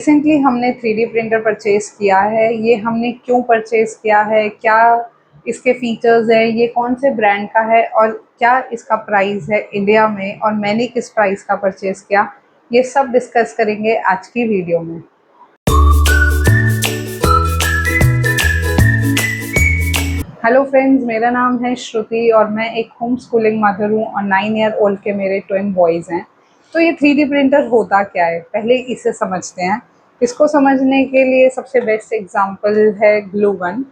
Recently हमने 3D printer purchase किया है। ये हमने क्यों परचेज़ किया है, क्या इसके फ़ीचर्स हैं, ये कौन से ब्रांड का है और क्या इसका प्राइस है इंडिया में, और मैंने किस प्राइस का परचेज़ किया, ये सब डिस्कस करेंगे आज की वीडियो में। हेलो फ्रेंड्स, मेरा नाम है श्रुति और मैं एक होम स्कूलिंग मदर हूँ और 9 ईयर ओल्ड के मेरे ट्विन बॉयज़ हैं। तो ये 3D प्रिंटर होता क्या है, पहले इसे समझते हैं। इसको समझने के लिए सबसे बेस्ट एग्जांपल है ग्लू गन।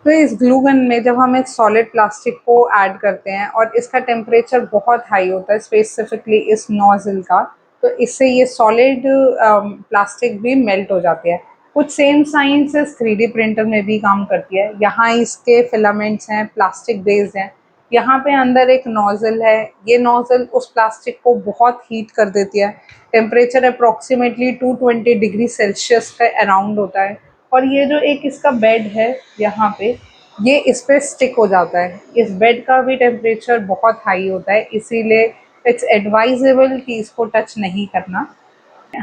तो इस ग्लू गन में जब हम एक सॉलिड प्लास्टिक को ऐड करते हैं और इसका टेम्परेचर बहुत हाई होता है, स्पेसिफिकली इस नोज़ल का, तो इससे ये सॉलिड प्लास्टिक भी मेल्ट हो जाते हैं। कुछ सेम साइंस इस 3D प्रिंटर में भी काम करती है। यहाँ इसके फिलामेंट्स हैं, प्लास्टिक बेस्ड हैं। यहाँ पे अंदर एक नोज़ल है, ये नोज़ल उस प्लास्टिक को बहुत हीट कर देती है। टेम्परेचर अप्रॉक्सीमेटली 220 डिग्री सेल्सियस के अराउंड होता है और ये जो एक इसका बेड है यहाँ पे, ये इस पे स्टिक हो जाता है। इस बेड का भी टेम्परेचर बहुत हाई होता है, इसीलिए इट्स एडवाइजेबल कि इसको टच नहीं करना।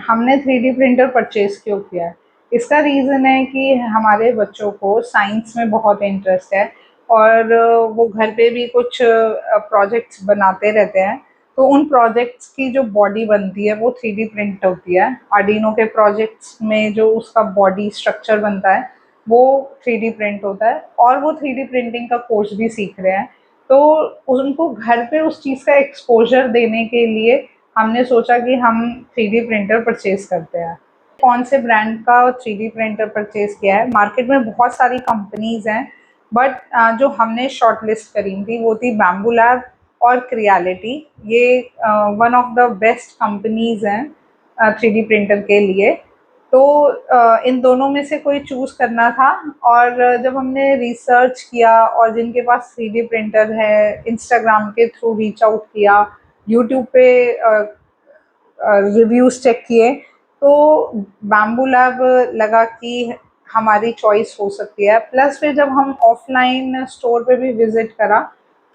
हमने 3D प्रिंटर परचेज़ क्यों किया है? इसका रीज़न है कि हमारे बच्चों को साइंस में बहुत इंटरेस्ट है और वो घर पे भी कुछ प्रोजेक्ट्स बनाते रहते हैं। तो उन प्रोजेक्ट्स की जो बॉडी बनती है वो 3D प्रिंट होती है। आर्डिनो के प्रोजेक्ट्स में जो उसका बॉडी स्ट्रक्चर बनता है वो 3D प्रिंट होता है और वो 3D प्रिंटिंग का कोर्स भी सीख रहे हैं। तो उनको घर पे उस चीज़ का एक्सपोज़र देने के लिए हमने सोचा कि हम 3D प्रिंटर परचेज़ करते हैं। कौन से ब्रांड का 3D प्रिंटर परचेज़ किया है? मार्केट में बहुत सारी कंपनीज़ हैं, बट जो हमने शॉर्टलिस्ट करी थी वो थी बैम्बू लैब और क्रिएलिटी। ये one of the best companies हैं 3D प्रिंटर के लिए। तो इन दोनों में से कोई चूज़ करना था और जब हमने रिसर्च किया और जिनके पास 3D प्रिंटर है, इंस्टाग्राम के थ्रू रीच आउट किया, यूट्यूब पे रिव्यूज़ चेक किए, तो बैम्बू लैब लगा कि हमारी चॉइस हो सकती है। प्लस फिर जब हम ऑफ़लाइन स्टोर पे भी विज़िट करा,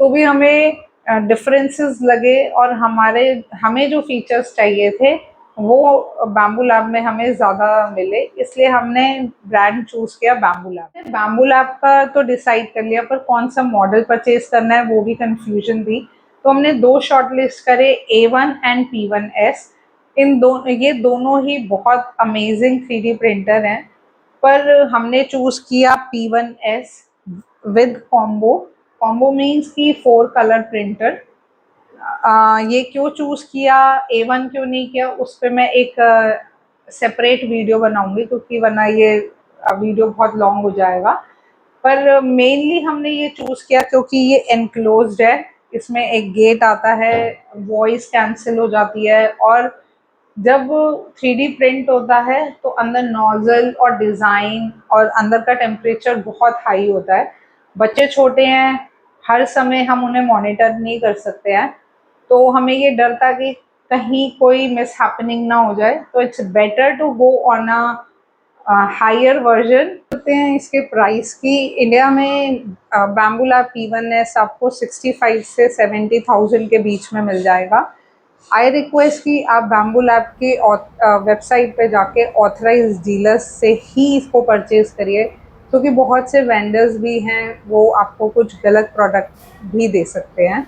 तो भी हमें डिफरेंसेस लगे और हमें जो फीचर्स चाहिए थे, वो बैम्बू लैब में हमें ज़्यादा मिले, इसलिए हमने ब्रांड चूज़ किया बैम्बू लैब। बैम्बू लैब का तो डिसाइड कर लिया, पर कौन-सा मॉडल परचेज़ करना है वो भी कन्फ्यूजन थी। तो हमने 2 शॉर्टलिस्ट करे, A1 एंड P1S। ये दोनों ही बहुत अमेजिंग 3D प्रिंटर हैं, पर हमने चूज़ किया P1S with combo. Combo means कि 4 कलर प्रिंटर। ये क्यों चूज़ किया, A1 क्यों नहीं किया, उस पे मैं एक सेपरेट वीडियो बनाऊँगी, क्योंकि वरना ये वीडियो बहुत लॉन्ग हो जाएगा। पर मेनली हमने ये चूज़ किया क्योंकि ये एनक्लोज्ड है, इसमें एक गेट आता है, वॉइस कैंसिल हो जाती है और जब 3D प्रिंट होता है तो अंदर नोज़ल और डिज़ाइन और अंदर का टेम्परेचर बहुत हाई होता है। बच्चे छोटे हैं, हर समय हम उन्हें मॉनिटर नहीं कर सकते हैं, तो हमें ये डर था कि कहीं कोई मिसहैपनिंग ना हो जाए, तो it's better to go on higher version. होते हैं इसके प्राइस की। इंडिया में बैम्बू लैब P1S आपको 65 से 70,000 के बीच में मिल जाएगा। आई रिक्वेस्ट कि आप बैम्बू लैब के वेबसाइट पे जाके ऑथराइज्ड डीलर्स से ही इसको परचेज़ करिए, क्योंकि बहुत से वेंडर्स भी हैं, वो आपको कुछ गलत प्रोडक्ट भी दे सकते हैं।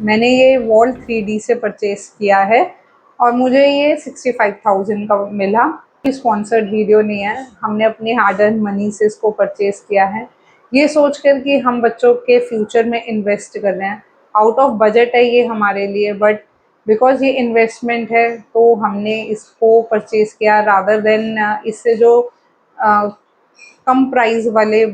मैंने ये वॉल 3D से परचेज़ किया है और मुझे ये 65,000 का मिला। स्पॉन्सर्ड वीडियो नहीं है, हमने अपने हार्ड अर्न मनी से इसको परचेज़ किया है, ये सोच कर कि हम बच्चों के फ्यूचर में इन्वेस्ट कर रहे हैं। आउट ऑफ बजट है ये हमारे लिए, बट बिकॉज़ ये इन्वेस्टमेंट है तो हमने इसको परचेज़ किया रादर देन इससे जो कम प्राइस वाले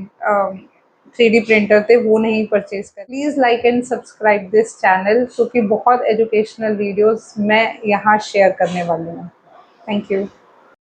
3D प्रिंटर थे वो नहीं परचेज़ कर। Please like and subscribe this channel, क्योंकि बहुत एजुकेशनल वीडियोज़ मैं यहाँ शेयर करने वाली हूँ। Thank you.